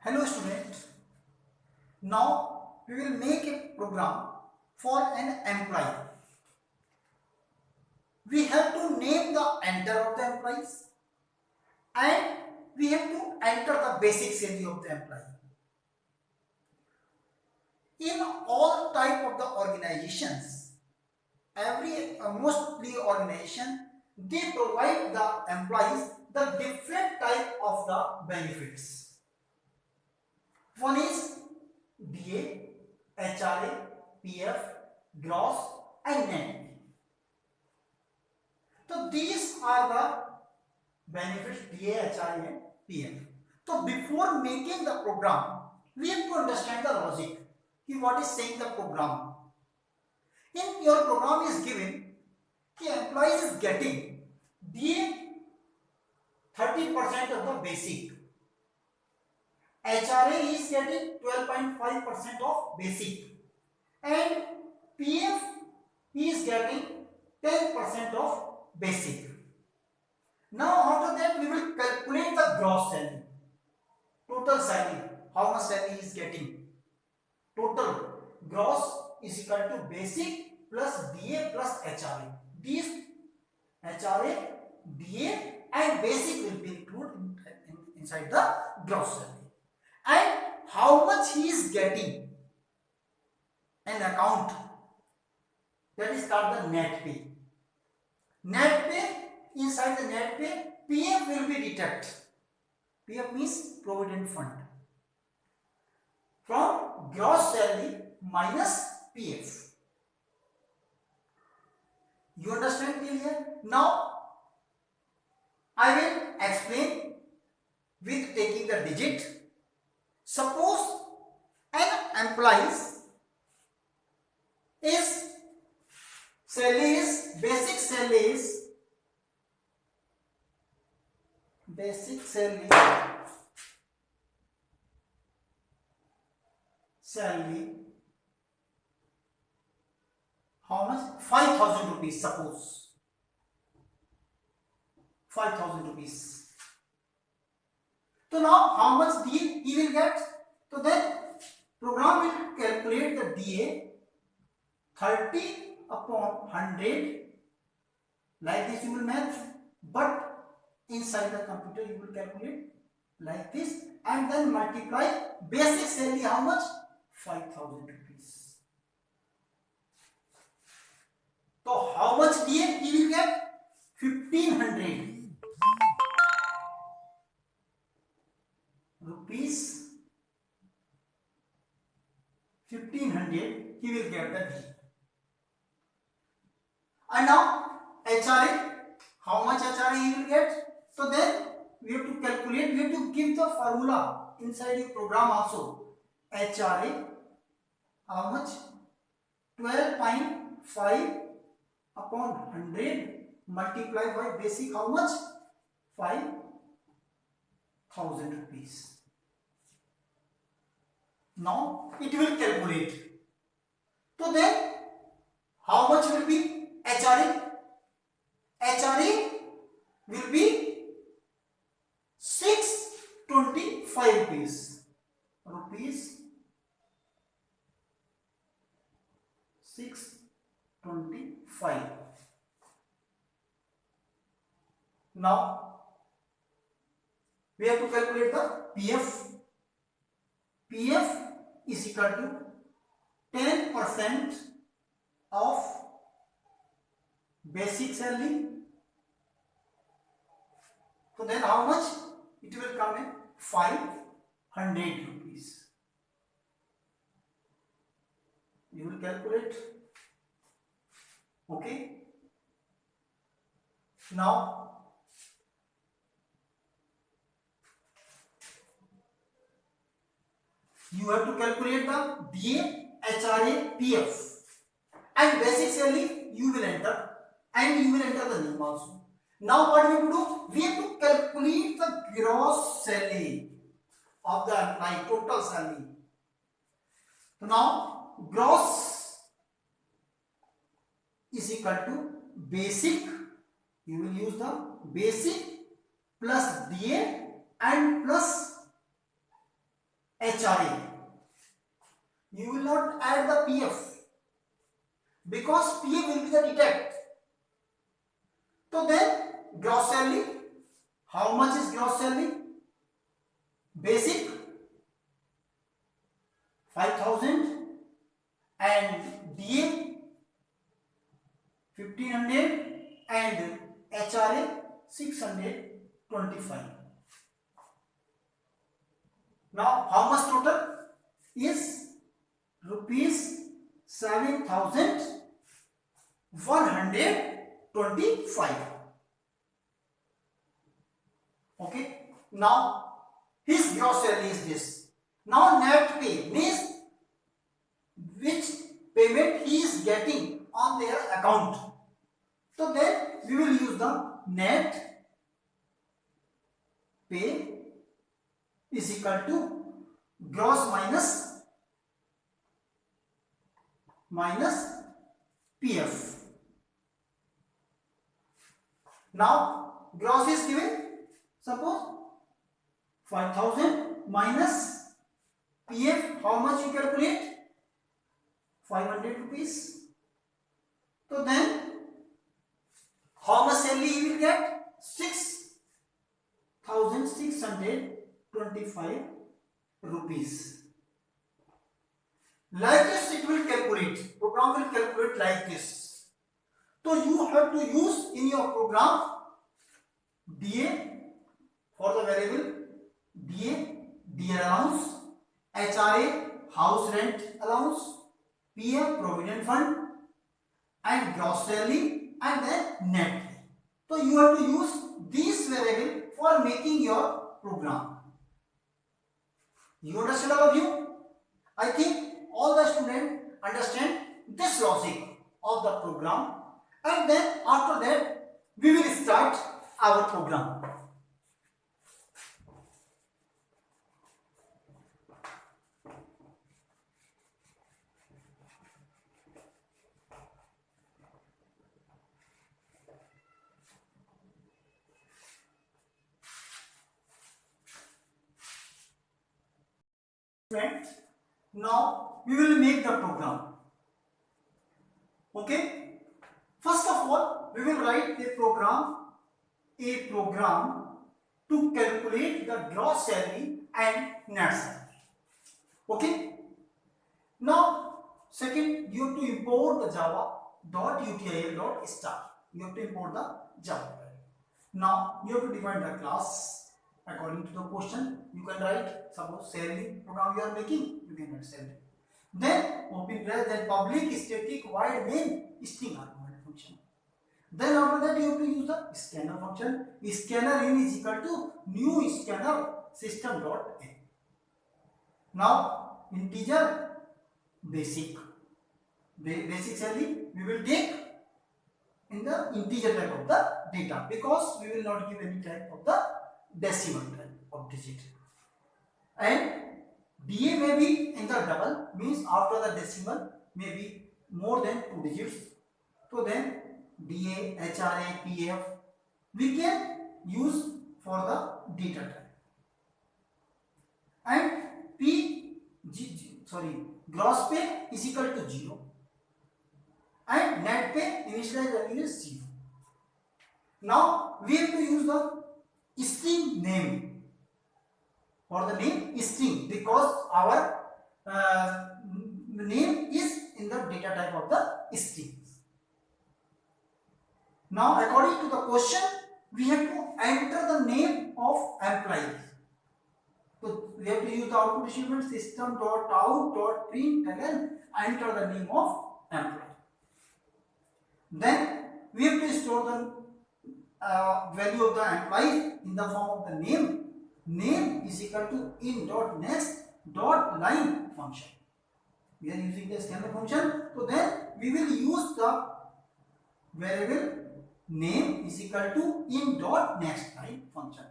Hello student. Now we will make a program for an employee. We have to name the enter of the employees and we have to enter the basic salary of the employee. In all type of the organizations, mostly organization, they provide the employees the different type of the benefits. One is DA, HRA, PF, gross and net. So these are the benefits DA, HRA and PF. So before making the program, we have to understand the logic. What is saying the program? In your program is given, the employee is getting DA 30% of the basic. HRA is getting 12.5% of basic and PF is getting 10% of basic. Now after that we will calculate the gross salary, total salary, how much salary is getting. Total gross is equal to basic plus DA plus HRA. These HRA, DA and basic will be included inside the gross salary. And how much he is getting, an account, that is called the net pay. Net pay, inside the net pay, PF will be deducted. PF means provident fund. From gross salary minus PF. You understand clear? Now I will explain with taking the digit. Suppose an employee is basic salary how much? 5,000 rupees. Suppose 5,000 rupees. So now how much DA he will get? So then program will calculate the DA 30 upon 100, like this you will math, but inside the computer you will calculate like this and then multiply basic salary how much? 5,000 rupees. So how much DA he will get? 1,500 rupees. 1,500 he will get the DA. And now HRA, how much HRA he will get? So then we have to calculate, we have to give the formula inside your program also. HRA, how much? 12.5 upon 100 multiplied by basic how much? 5,000 rupees. Now it will calculate. So then how much will be HRA? HRA will be 625 rupees. 625. Now we have to calculate the PF. PF is equal to 10% of basic salary. So then how much? It will come in 500 rupees. You will calculate. Okay. Now you have to calculate the DA, HRA, PF and basic salary you will enter and you will enter the name also. Now what we have to do? We have to calculate the gross salary of the employee, total salary. So now gross is equal to basic, you will use the basic plus DA and plus HRA. You will not add the PF because PF will be the deduct. So then gross salary, how much is gross salary? Basic 5,000 and DA 1,500 and HRA 625. Now how much total is rupees 7,125. Okay. Now his gross salary is this. Now net pay means which payment he is getting on their account. So then we will use the net pay is equal to gross minus PF. Now gross is given, suppose 5,000 minus PF, how much you calculate? 500 rupees. So then how much salary he will get? 6,625 rupees. Like this it will calculate. Program will calculate like this. So you have to use in your program DA for the variable, DA allowance, HRA house rent allowance, PF provident fund, and gross salary, and then net. So you have to use these variable for making your program. You understand, all of you? I think all the students understand this logic of the program, and then after that we will start our program. Now we will make the program. Okay. First of all, we will write a program to calculate the gross salary and net salary. Okay. Now, second, you have to import the java.util.star. You have to import the Java. Now you have to define the class according to the question. You can write, suppose salary program you are making, you can write salary. Then open bracket, then public static void main string argument function. Then after that you have to use the scanner function. Scanner in is equal to new scanner system.in. Now integer basic salary we will take in the integer type of the data, because we will not give any type of the decimal type of digit. And DA may be in the double, means after the decimal may be more than 2 digits. So then DA, HRA, PF we can use for the data type. And gross pay is equal to 0 and net pay initial value is 0. Now we have to use the string name. For the name string, because our name is in the data type of the strings. Now according to the question we have to enter the name of employee. So we have to use the output statement system.out.println, enter the name of employee. Then we have to store the value of the employee in the form of the name. Name is equal to in.next.line function. We are using the scanner function. So then we will use the variable name is equal to in.nextLine function.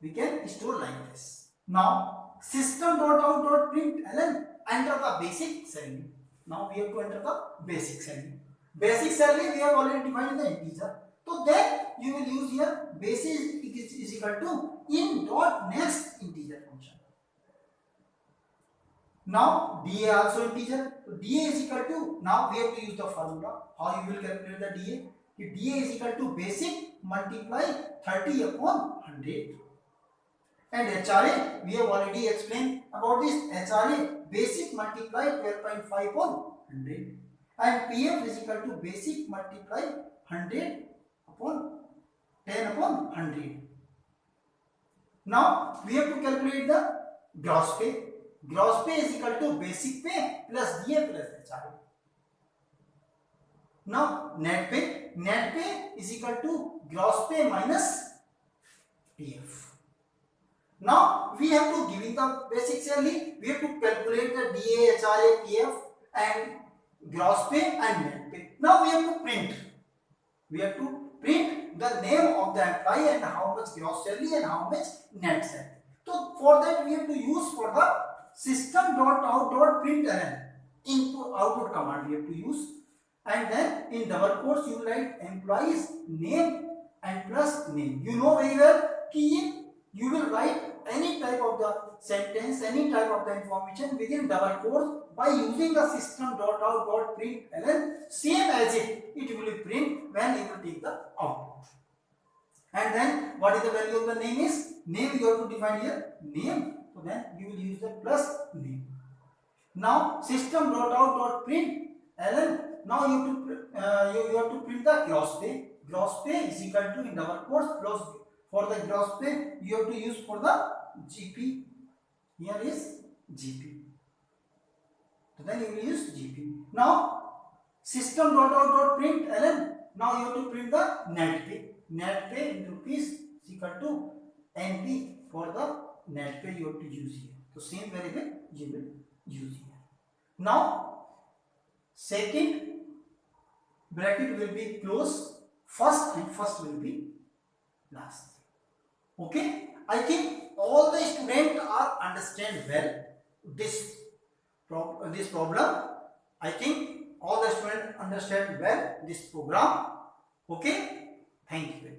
We can store like this. Now system.out.println, enter the basic salary. Now we have to enter the basic salary. Basic salary we have already defined in the integer. So then you will use here basic is equal to in.next integer function. Now DA also integer. So DA is equal to, now we have to use the formula. How you will calculate the DA? DA is equal to basic multiply 30 upon 100. And HRA, we have already explained about this. HRA basic multiply 12.5 upon 100. And PF is equal to basic multiply 100 upon 10 upon 100. Now we have to calculate the gross pay. Gross pay is equal to basic pay plus DA plus HRA. Now net pay is equal to gross pay minus PF. Now we have to give in the basic salary. We have to calculate the DA, HRA, PF and gross pay and net pay. Now we have to print. We have to print the name of the employee and how much gross salary and how much net salary. So for that we have to use for the system.out.println input output command we have to use, and then in double quotes you write employee's name and plus name. You know very well कि you will write any type of the sentence, any type of the information within double quotes by using the system.out.println, same as it will be print when you will take the output. And then what is the value of the name is? Name you have to define here, name. So then you will use the plus name. Now system.out.println, now you have to print the gross pay. Gross pay is equal to, in double quotes, plus. For the gross pay you have to use for the GP. Here is GP. So then you will use GP. Now system.out.println, now you have to print the net pay. Net pay into rupees is equal to NP. For the net pay you have to use here. So same variable you will use here. Now second bracket will be close first and first will be last. Okay, I think all the students are understand well this problem. I think all the students understand well this program. Okay, thank you.